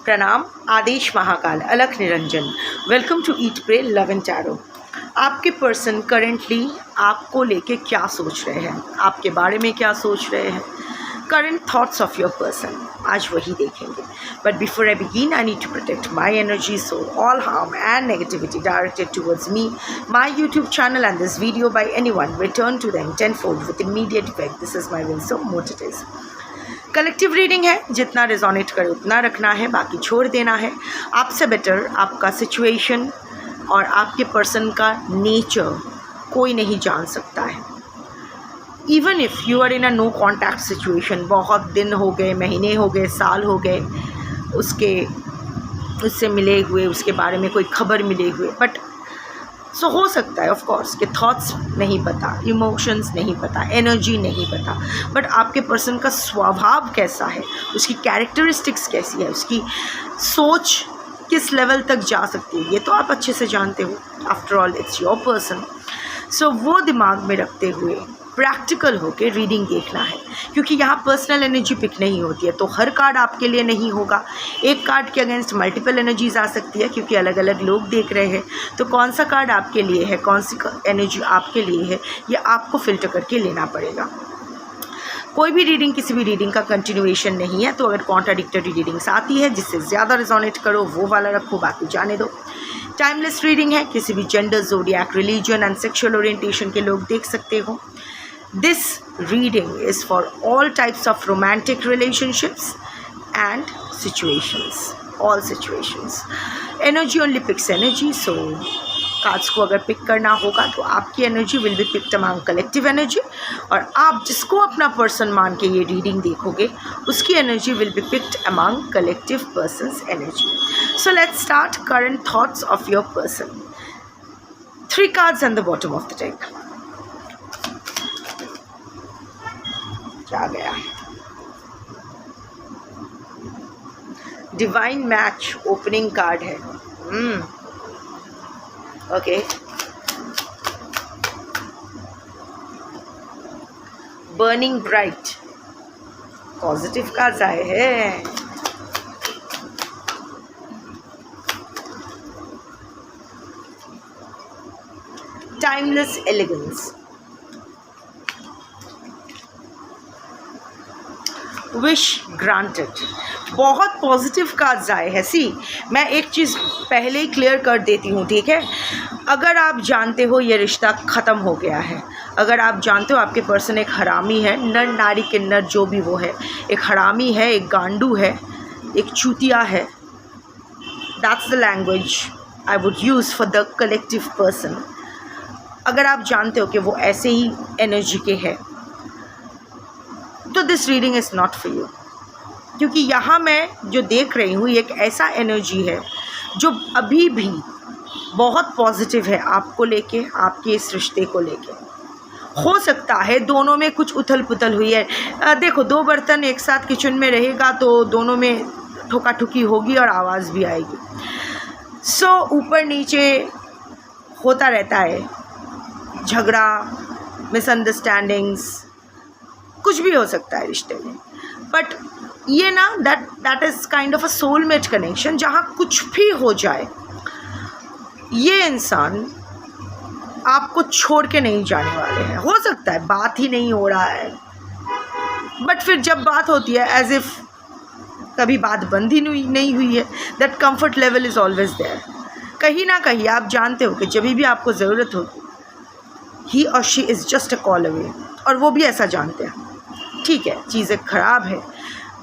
प्रणाम, आदेश Mahakal, Alakh Niranjan. Welcome to eat pray love and tarot. आपके पर्सन करेंटली आपको लेके क्या सोच रहे हैं, आपके बारे में क्या सोच रहे हैं, current thoughts of your person, आज वही देखेंगे। But before I begin I need to protect my energy, so all harm and negativity directed towards me, my YouTube channel and this video by anyone return to them tenfold with immediate effect. This is my will, so more it is. Collective reading है, जितना resonate करे उतना रखना है, बाकी छोड़ देना है। आपसे बेटर आपका सिचुएशन और आपके पर्सन का नेचर कोई नहीं जान सकता है। Even if you are in a no contact situation, बहुत दिन हो गए, महीने हो गए, साल हो गए उससे मिले हुए, उसके बारे में कोई खबर मिले हुए, बट सो हो सकता है ऑफ कोर्स कि थॉट्स नहीं पता, इमोशंस नहीं पता, एनर्जी नहीं पता, बट आपके पर्सन का स्वभाव कैसा है, उसकी कैरेक्टरिस्टिक्स कैसी है, उसकी सोच किस लेवल तक जा सकती है, ये तो आप अच्छे से जानते हो। After all it's your person. So वो दिमाग में रखते हुए प्रैक्टिकल होकर रीडिंग देखना है, क्योंकि यहाँ पर्सनल एनर्जी पिक नहीं होती है, तो हर कार्ड आपके लिए नहीं होगा। एक कार्ड के अगेंस्ट मल्टीपल एनर्जीज आ सकती है, क्योंकि अलग अलग लोग देख रहे हैं। तो कौन सा कार्ड आपके लिए है, कौन सी एनर्जी आपके लिए है, ये आपको फिल्टर करके लेना पड़ेगा। कोई भी रीडिंग किसी भी रीडिंग का कंटिन्यूएशन नहीं है, तो अगर कॉन्ट्राडिक्टरी रीडिंग्स आती है जिससे ज़्यादा रिजोनेट करो वो वाला रखो, बाकी जाने दो। टाइमलेस रीडिंग है, किसी भी gender, zodiac, religion and sexual orientation के लोग देख सकते हो। This reading is for all types of romantic relationships and situations, all situations. Energy only picks energy, so cards को अगर पिक करना होगा तो आपकी energy will be picked among collective energy, और आप जिसको अपना पर्सन मान के ये रीडिंग देखोगे उसकी energy will be picked among collective persons energy. So let's start current thoughts of your person. 3 cards on the bottom of the deck. क्या गया? डिवाइन मैच ओपनिंग कार्ड है। Okay, burning bright, positive cards आए हैं। Timeless elegance, wish granted, बहुत positive cards आए हैं। सी, मैं एक चीज़ पहले ही क्लियर कर देती हूँ, ठीक है? अगर आप जानते हो ये रिश्ता ख़त्म हो गया है, अगर आप जानते हो आपके पर्सन एक हरामी है, नर नारी किन्नर जो भी वो है, एक हरामी है, एक गांडू है, एक चूतिया है, that's the language I would use for the collective person. अगर आप जानते हो कि वो ऐसे ही एनर्जी के है, तो this reading is not for you, क्योंकि यहाँ मैं जो देख रही हूँ एक ऐसा एनर्जी है जो अभी भी बहुत पॉजिटिव है आपको लेके, आपके इस रिश्ते को लेके। हो सकता है दोनों में कुछ उथल पुथल हुई है। देखो, 2 बर्तन एक साथ किचन में रहेगा तो दोनों में ठोका ठुकी होगी और आवाज़ भी आएगी। सो ऊपर नीचे होता रहता है, झगड़ा, मिसअंडरस्टैंडिंग्स, कुछ भी हो सकता है रिश्ते में। बट ये ना that is kind of a soulmate connection, जहाँ कुछ भी हो जाए ये इंसान आपको छोड़ के नहीं जाने वाले हैं। हो सकता है बात ही नहीं हो रहा है, बट फिर जब बात होती है एज इफ़ कभी बात बंद ही नहीं हुई है। That comfort level is always there. कहीं ना कहीं आप जानते हो कि जब भी आपको ज़रूरत होगी ही और she is just a call away, और वो भी ऐसा जानते हैं। ठीक है, चीज़ें ख़राब है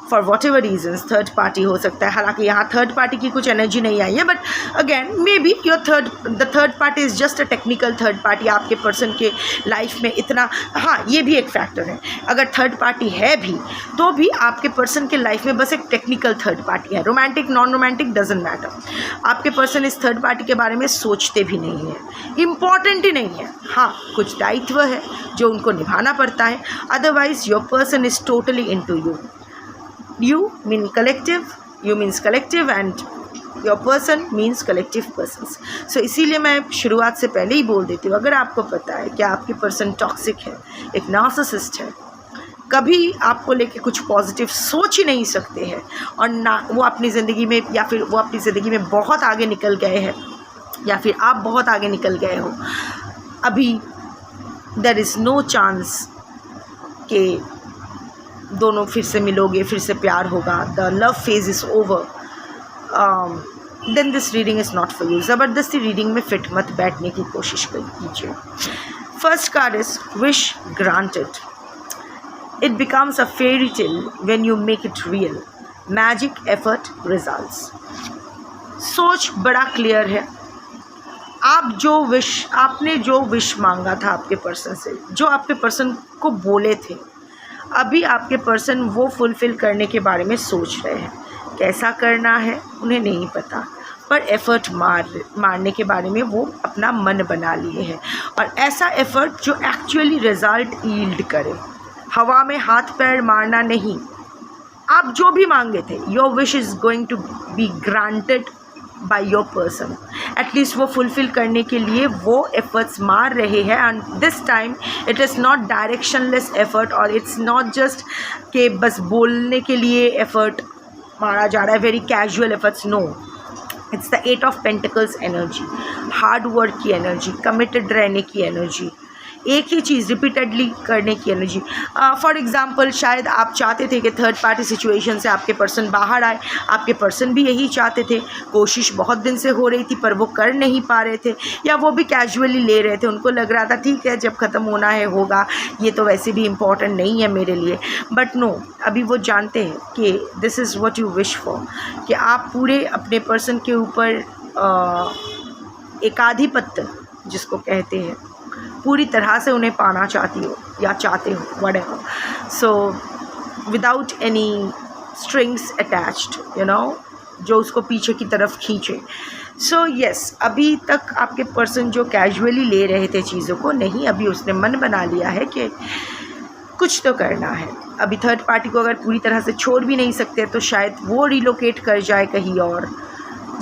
for whatever reasons, third party हो सकता है, हालांकि यहाँ थर्ड पार्टी की कुछ एनर्जी नहीं आई है, but again may be the third party is just a technical third party आपके पर्सन के लाइफ में। इतना, हाँ, ये भी एक फैक्टर है, अगर थर्ड पार्टी है भी तो भी आपके पर्सन के लाइफ में बस एक टेक्निकल थर्ड पार्टी है। Romantic non romantic doesn't matter, आपके पर्सन इस थर्ड पार्टी के बारे में सोचते भी नहीं है, इम्पॉर्टेंट ही नहीं है। हाँ, कुछ दायित्व है जो उनको निभाना पड़ता है, otherwise your person is totally into you. You mean collective, you means collective and your person means collective persons. So इसीलिए मैं शुरुआत से पहले ही बोल देती हूँ, अगर आपको पता है कि आपकी पर्सन टॉक्सिक है, एक नार्सिसिस्ट है, कभी आपको लेके कुछ पॉजिटिव सोच ही नहीं सकते हैं, और ना वो अपनी ज़िंदगी में, या फिर वो अपनी ज़िंदगी में बहुत आगे निकल गए हैं, या फिर आप बहुत आगे निकल गए हो, अभी देयर इज़ नो चांस कि दोनों फिर से मिलोगे, फिर से प्यार होगा, the love phase is over, then this reading is not for you. ज़बरदस्ती रीडिंग में फिट मत बैठने की कोशिश कीजिए। First card is wish granted. It becomes a fairy tale when you make it real, magic effort results. सोच बड़ा clear है। आपने जो विश मांगा था आपके पर्सन से, जो आपके पर्सन को बोले थे, अभी आपके पर्सन वो फुलफ़िल करने के बारे में सोच रहे हैं। कैसा करना है उन्हें नहीं पता, पर एफ़र्ट मारने के बारे में वो अपना मन बना लिए हैं, और ऐसा एफ़र्ट जो एक्चुअली रिज़ल्ट यील्ड करे। हवा में हाथ पैर मारना नहीं। आप जो भी मांगे थे, your wish is going to be granted by your person. At least वो फुलफ़िल करने के लिए वो एफ़र्ट्स मार रहे हैं, and this time it is not directionless effort, और इट्स नॉट जस्ट कि बस बोलने के लिए एफ़र्ट मारा जा रहा है, very casual efforts. No, it's the 8 of pentacles energy, hard work की एनर्जी, कमिटेड रहने की एनर्जी, एक ही चीज़ रिपीटेडली करने की एनर्जी। फॉर एग्ज़ाम्पल, शायद आप चाहते थे कि थर्ड पार्टी सिचुएशन से आपके पर्सन बाहर आए, आपके पर्सन भी यही चाहते थे, कोशिश बहुत दिन से हो रही थी पर वो कर नहीं पा रहे थे, या वो भी कैजुअली ले रहे थे, उनको लग रहा था ठीक है जब ख़त्म होना है होगा, ये तो वैसे भी इम्पॉर्टेंट नहीं है मेरे लिए। बट नो, अभी वो जानते हैं कि this is what you wish for, कि आप पूरे अपने पर्सन के ऊपर एकाधिपत्य जिसको कहते हैं, पूरी तरह से उन्हें पाना चाहती हो या चाहते हो, whatever, so without any strings attached, you know, जो उसको पीछे की तरफ खींचे। सो यस, अभी तक आपके पर्सन जो कैजुअली ले रहे थे चीज़ों को, नहीं, अभी उसने मन बना लिया है कि कुछ तो करना है। अभी थर्ड पार्टी को अगर पूरी तरह से छोड़ भी नहीं सकते तो शायद वो रिलोकेट कर जाए कहीं और,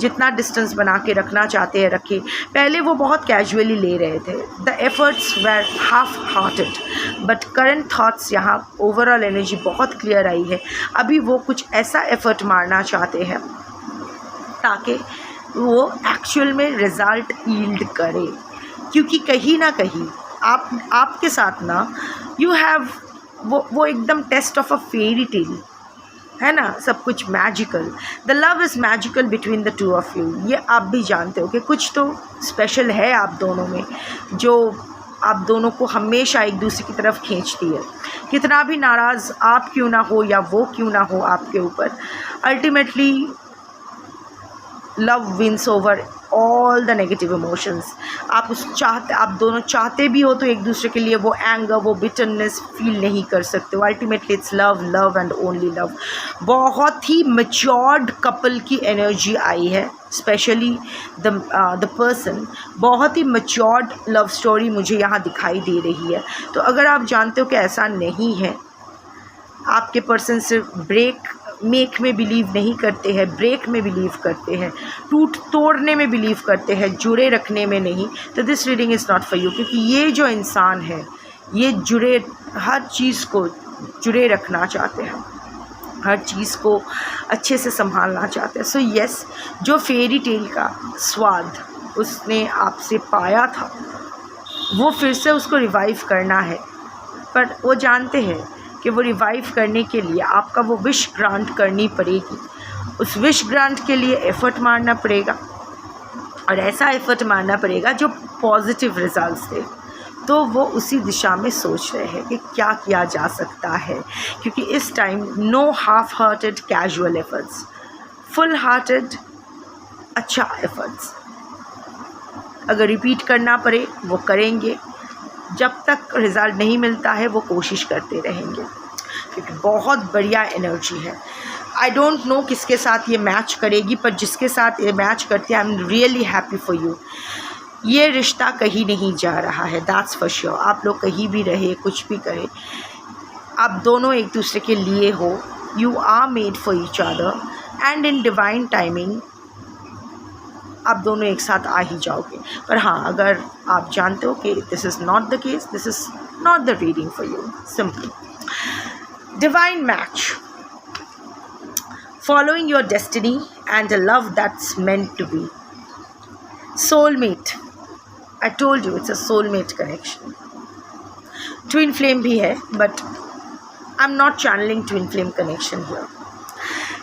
जितना डिस्टेंस बना के रखना चाहते हैं रखें। पहले वो बहुत कैजुअली ले रहे थे, the efforts were half hearted, but current thoughts यहाँ ओवरऑल एनर्जी बहुत क्लियर आई है। अभी वो कुछ ऐसा एफर्ट मारना चाहते हैं ताकि वो एक्चुअल में रिज़ल्ट यील्ड करे, क्योंकि कहीं ना कहीं आपके साथ ना यू हैव वो एकदम taste of a fairy tale है ना, सब कुछ magical. The love is magical between the two of you. ये आप भी जानते हो कि कुछ तो स्पेशल है आप दोनों में, जो आप दोनों को हमेशा एक दूसरे की तरफ खींचती है। कितना भी नाराज़ आप क्यों ना हो या वो क्यों ना हो आपके ऊपर, ultimately love wins over all the negative emotions. आप दोनों चाहते भी हो तो एक दूसरे के लिए वो एंगर, वो बिटरनेस फील नहीं कर सकते हो। Ultimately it's love and only love. बहुत ही मैच्योर्ड कपल की एनर्जी आई है, स्पेशली द पर्सन, बहुत ही मैच्योर्ड लव स्टोरी मुझे यहाँ दिखाई दे रही है। तो अगर आप जानते हो कि ऐसा नहीं है, आपके पर्सन सिर्फ मेक में बिलीव नहीं करते हैं, ब्रेक में बिलीव करते हैं, टूट तोड़ने में बिलीव करते हैं, जुड़े रखने में नहीं, तो this reading is not for you. क्योंकि ये जो इंसान है ये हर चीज़ को जुड़े रखना चाहते हैं, हर चीज़ को अच्छे से संभालना चाहते हैं। सो यस, जो फेरी टेल का स्वाद उसने आपसे पाया था वो फिर से उसको रिवाइव करना है, पर वो जानते हैं कि वो रिवाइव करने के लिए आपका वो विश ग्रांट करनी पड़ेगी। उस विश ग्रांट के लिए एफ़र्ट मारना पड़ेगा, और ऐसा एफ़र्ट मारना पड़ेगा जो पॉजिटिव रिजल्ट्स दे। तो वो उसी दिशा में सोच रहे हैं कि क्या किया जा सकता है, क्योंकि इस time no half hearted casual efforts, full hearted अच्छा एफ़र्ट्स। अगर रिपीट करना पड़े वो करेंगे, जब तक रिज़ल्ट नहीं मिलता है वो कोशिश करते रहेंगे, क्योंकि बहुत बढ़िया एनर्जी है। आई डोंट नो किसके साथ ये मैच करेगी, पर जिसके साथ ये मैच करती है I am really happy for you. ये रिश्ता कहीं नहीं जा रहा है, दैट्स फॉर श्योर। आप लोग कहीं भी रहे, कुछ भी करें, आप दोनों एक दूसरे के लिए हो, you are made for each other, and in divine timing आप दोनों एक साथ आ ही जाओगे। पर हाँ, अगर आप जानते हो कि this is not the case, this is not the reading for you, simple. Divine match. Following your destiny and a love that's meant to be. Soulmate. I told you it's a soulmate connection. Twin flame भी है, but I'm not channeling twin flame connection here.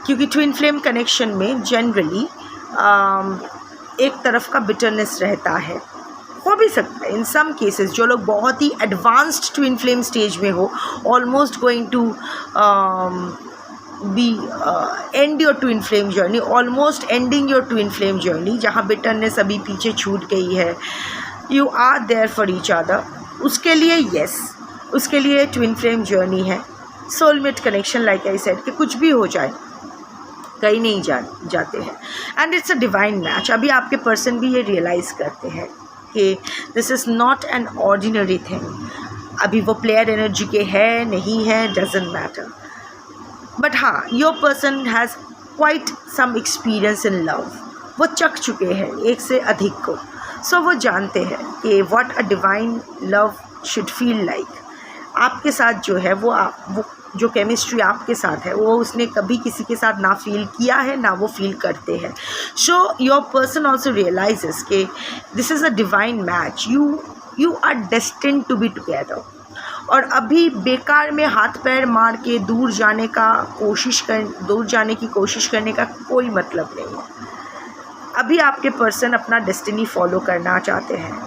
क्योंकि twin flame connection में generally एक तरफ का bitterness रहता है. हो भी सकता है इन सम केसेस जो लोग बहुत ही एडवांस्ड ट्विन फ्लेम स्टेज में हो, almost going to be end your twin flame journey, almost ending your twin flame journey, जहाँ बिटरनेस अभी पीछे छूट गई है. You are there for each other. उसके लिए यस, उसके लिए ट्विन फ्लेम जर्नी है. Soulmate connection, like I said, कि कुछ भी हो जाए कहीं नहीं जाते हैं. And it's a divine match. अभी आपके पर्सन भी ये रियलाइज़ करते हैं कि this is not an ordinary thing. अभी वो प्लेयर एनर्जी के है नहीं है, डजेंट मैटर. बट हाँ, your person has quite some experience in love. वो चख चुके हैं एक से अधिक को. सो वो जानते हैं कि what a divine love should feel like. आपके साथ जो है वो जो केमिस्ट्री आपके साथ है वो उसने कभी किसी के साथ ना फील किया है, ना वो फील करते हैं. So your person also realises कि this is a divine match. You are destined to be together. और अभी बेकार में हाथ पैर मार के दूर जाने की कोशिश करने का कोई मतलब नहीं है. अभी आपके पर्सन अपना डेस्टिनी फॉलो करना चाहते हैं.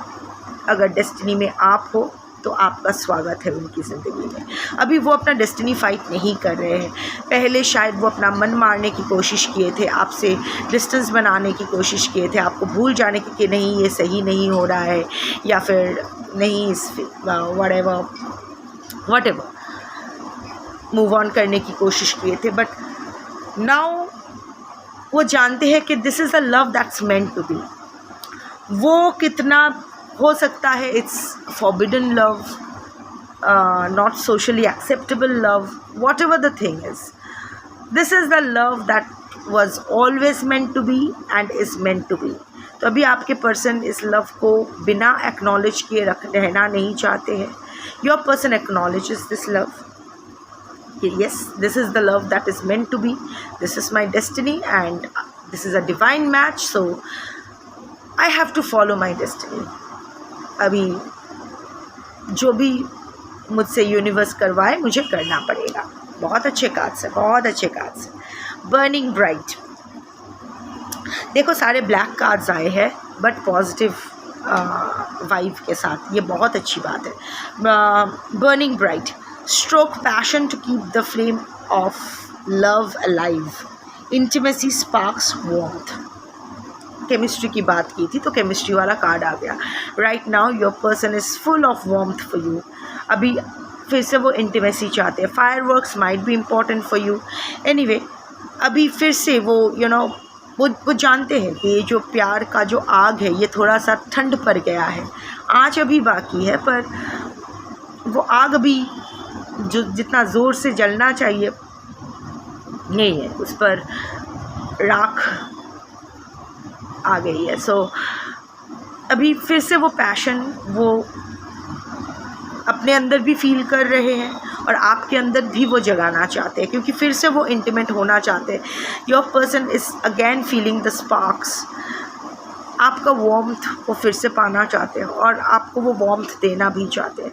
अगर डेस्टिनी में आप हो तो आपका स्वागत है उनकी ज़िंदगी में. अभी वो अपना डेस्टिनी फाइट नहीं कर रहे हैं. पहले शायद वो अपना मन मारने की कोशिश किए थे, आपसे डिस्टेंस बनाने की कोशिश किए थे, आपको भूल जाने की कि नहीं ये सही नहीं हो रहा है, या फिर नहीं इस वट एवर मूव ऑन करने की कोशिश किए थे. बट नाउ वो जानते हैं कि this is a love that's meant to be. वो कितना हो सकता है it's forbidden love, not socially acceptable love, whatever the thing is, this is the love that was always meant to be and is meant to be. तो अभी आपके person इस love को बिना एक्नॉलेज किए रहना नहीं चाहते हैं. Your person acknowledges this love. Yes, this is the love that is meant to be. This is my destiny and this is a divine match. So I have to follow my destiny. अभी जो भी मुझसे universe करवाए मुझे करना पड़ेगा. बहुत अच्छे कार्ड्स है, बहुत अच्छे कार्ड्स है. Burning bright. देखो सारे ब्लैक कार्ड्स आए हैं बट पॉजिटिव वाइब के साथ. ये बहुत अच्छी बात है. Burning bright. Stroke passion to keep the flame of love alive. Intimacy sparks warmth. Chemistry की बात की थी तो केमिस्ट्री वाला कार्ड आ गया. Right now your person is full of warmth for you. अभी फिर से वो इंटीमेसी चाहते हैं. Fire works might be important for you. Anyway अभी फिर से वो वो जानते हैं कि ये जो प्यार का जो आग है ये थोड़ा सा ठंड पड़ गया है. आँच अभी बाकी है पर वो आग अभी जो जितना ज़ोर से जलना चाहिए नहीं है, उस पर राख आ गई है. सो अभी फिर से वो पैशन वो अपने अंदर भी फील कर रहे हैं और आपके अंदर भी वो जगाना चाहते हैं क्योंकि फिर से वो इंटीमेट होना चाहते हैं. Your person is again feeling the sparks. आपका वार्मथ वो फिर से पाना चाहते हैं और आपको वो वार्मथ देना भी चाहते हैं.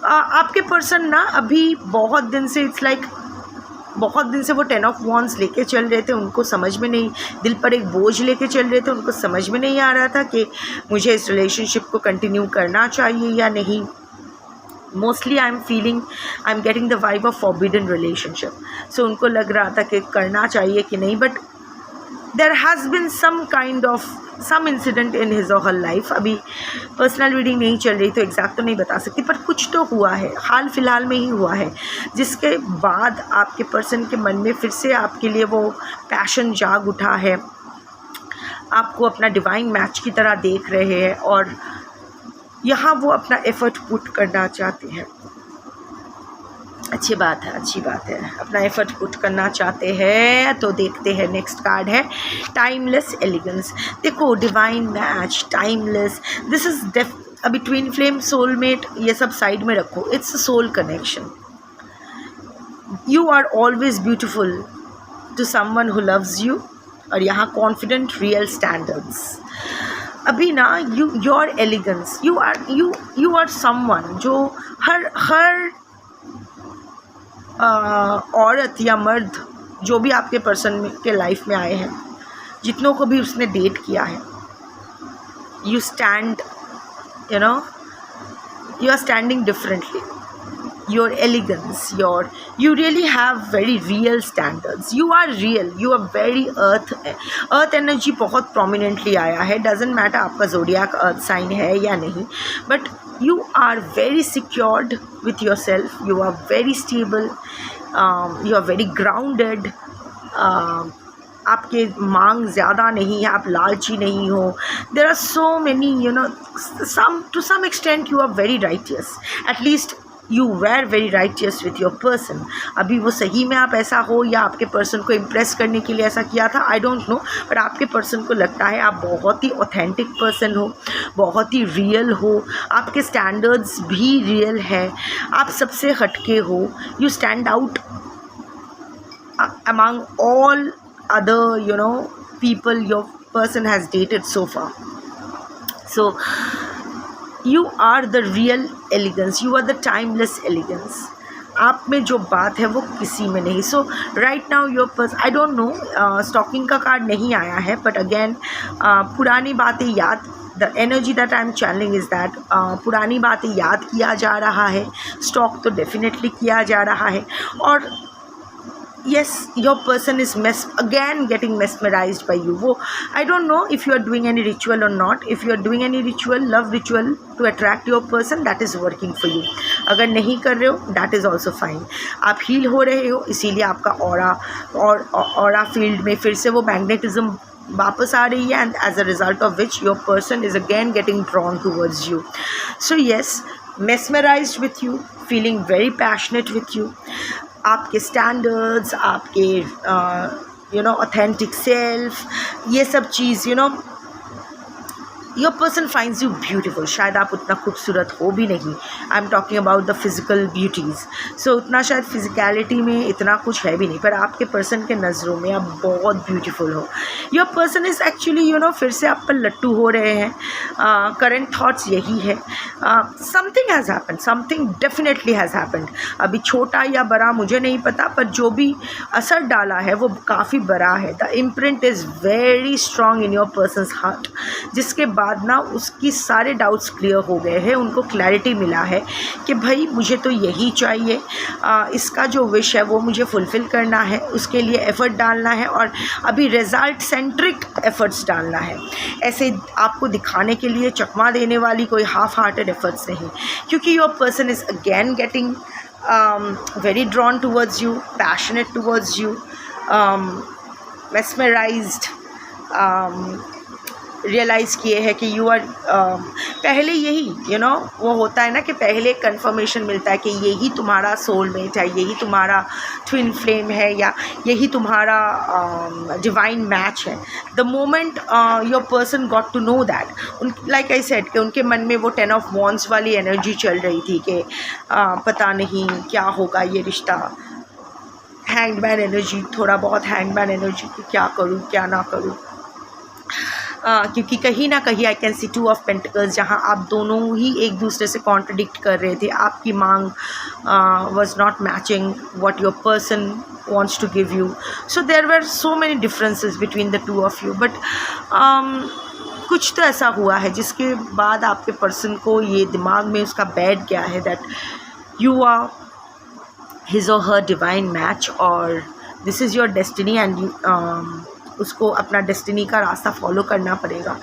आपके पर्सन ना अभी बहुत दिन से बहुत दिन से वो 10 ऑफ वॉन्ड्स लेके चल रहे थे. उनको समझ में नहीं, दिल पर एक बोझ लेके चल रहे थे. उनको समझ में नहीं आ रहा था कि मुझे इस रिलेशनशिप को कंटिन्यू करना चाहिए या नहीं. Mostly I am getting the vibe of forbidden relationship. So उनको लग रहा था कि करना चाहिए कि नहीं. But there has been some incident in his or her life. अभी पर्सनल रीडिंग नहीं चल रही तो एग्जैक्ट तो नहीं बता सकती पर कुछ तो हुआ है, हाल फिलहाल में ही हुआ है जिसके बाद आपके पर्सन के मन में फिर से आपके लिए वो पैशन जाग उठा है. आपको अपना डिवाइन मैच की तरह देख रहे हैं और यहाँ वो अपना एफ़र्ट पुट करना चाहते हैं. अच्छी बात है, अच्छी बात है. अपना एफ़र्ट पुट करना चाहते हैं. तो देखते हैं नेक्स्ट कार्ड है टाइमलेस एलिगेंस. देखो divine match, timeless, this is अभी ट्विन फ्लेम, सोलमेट ये सब साइड में रखो. It's a soul connection. You are always beautiful to someone who loves you, और यहाँ कॉन्फिडेंट रियल स्टैंडर्ड्स। अभी ना your elegance, you are someone जो हर औरत या मर्द जो भी आपके पर्सन के लाइफ में आए हैं, जितनों को भी उसने डेट किया है, you stand, you are standing differently. Your elegance, you really have very real standards. You are real, you are very earth energy बहुत prominently आया है. Doesn't matter आपका zodiac earth sign है या नहीं, but you are very secured with yourself. You are very stable. You are very grounded. आपके मांग ज़्यादा नहीं है, आप लालची नहीं हो. There are so many to some extent you are very righteous. At least you were very righteous with your person. अभी वो सही में आप ऐसा हो या आपके पर्सन को इम्प्रेस करने के लिए ऐसा किया था, आई डोंट नो, बट आपके पर्सन को लगता है आप बहुत ही ऑथेंटिक पर्सन हो, बहुत ही रियल हो, आपके स्टैंडर्ड्स भी रियल है, आप सबसे हटके हो. You stand out among all other people your person has dated so far. So you are the real elegance, you are the timeless elegance. आप में जो बात है वो किसी में नहीं. So right now your person, I don't know, stalking का कार्ड नहीं आया है, but again पुरानी बातें याद, the energy that I am channeling is that पुरानी बातें याद किया जा रहा है. स्टॉक तो डेफिनेटली किया जा रहा है. और yes, your person is getting mesmerized by you. वो I don't know if you are doing any ritual or not. If you are doing any ritual, love ritual to attract your person, that is working for you. अगर नहीं कर रहे हो, that is also fine. आप heal हो रहे हो, इसीलिए आपका ऑरा फील्ड में फिर से वो मैग्नेटिज्म वापस आ रही है, and as a result of which your person is again getting drawn towards you. So yes, mesmerized with you, feeling very passionate with you. आपके स्टैंडर्ड्स, आपके ऑथेंटिक सेल्फ, ये सब चीज़ your person finds you beautiful. शायद आप उतना खूबसूरत हो भी नहीं. I am talking about the physical beauties. So उतना शायद फिज़िकलिटी में इतना कुछ है भी नहीं, पर आपके पर्सन के नज़रों में आप बहुत ब्यूटीफुल हो. योर पर्सन इज़ एक्चुअली फिर से आप पर लट्टू हो रहे हैं. करंट थॉट्स यही है. Something has happened, something definitely has happened. अभी छोटा या बड़ा मुझे नहीं पता, पर जो भी असर डाला है वो काफ़ी बड़ा है. The imprint is very strong in your persons heart, जिसके बाद ना उसकी सारे डाउट्स क्लियर हो गए हैं. उनको क्लैरिटी मिला है कि भाई मुझे तो यही चाहिए, इसका जो विश है वो मुझे फुलफ़िल करना है, उसके लिए एफ़र्ट डालना है, और अभी रिज़ल्ट सेंट्रिक एफ़र्ट्स डालना है. ऐसे आपको दिखाने के लिए चकमा देने वाली कोई हाफ हार्टेड एफ़र्ट्स नहीं, क्योंकि your person is again getting very drawn towards you, passionate towards you, mesmerized. Realize किए हैं कि यू आर पहले यही वो होता है ना कि पहले कंफर्मेशन मिलता है कि यही तुम्हारा सोलमेट है, यही तुम्हारा ट्विन फ्लेम है, या यही तुम्हारा डिवाइन मैच है. The moment your person got to know that, like I said कि उनके मन में वो 10 ऑफ वॉन्ड्स वाली एनर्जी चल रही थी कि पता नहीं क्या होगा ये रिश्ता. हैंगमैन एनर्जी, थोड़ा बहुत हैंगमैन एनर्जी कि क्या करूँ क्या ना करूँ. क्योंकि कहीं ना कहीं I can see 2 of pentacles, जहाँ आप दोनों ही एक दूसरे से कॉन्ट्रडिक्ट कर रहे थे. आपकी मांग was not matching what your person wants to give you. So there were so many differences between the two of you, but कुछ तो ऐसा हुआ है जिसके बाद आपके पर्सन को ये दिमाग में उसका बैठ गया है that you are his or her divine match, और this is your destiny, and you, उसको अपना डेस्टिनी का रास्ता फॉलो करना पड़ेगा.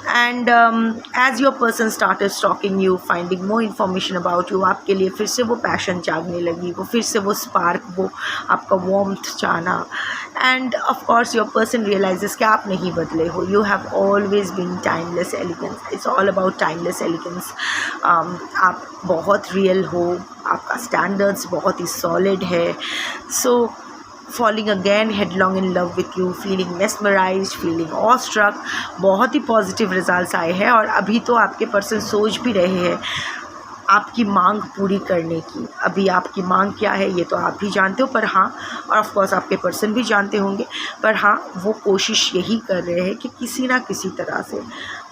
And as your person started stalking you, finding more information about you, आपके लिए फिर से वो पैशन जागने लगी, वो फिर से वो स्पार्क, वो आपका वार्मथ चाहना. And of course your person realizes कि आप नहीं बदले हो. You have always been timeless elegance. It's all about timeless elegance. आप बहुत रियल हो, आपका स्टैंडर्ड्स बहुत ही सॉलिड है. सो falling again headlong in love with you, feeling mesmerized, feeling awestruck. बहुत ही पॉजिटिव रिजल्ट्स आए हैं. और अभी तो आपके पर्सन सोच भी रहे हैं आपकी मांग पूरी करने की। अभी आपकी मांग क्या है ये तो आप भी जानते हो, पर हाँ, और ऑफ कोर्स आपके पर्सन भी जानते होंगे, पर हाँ वो कोशिश यही कर रहे हैं कि किसी ना किसी तरह से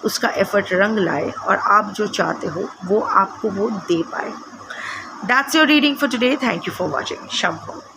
उसका एफर्ट रंग लाए और आप जो चाहते हो वो आपको वो दे पाए। That's your reading for today. Thank you for watching. Shambho.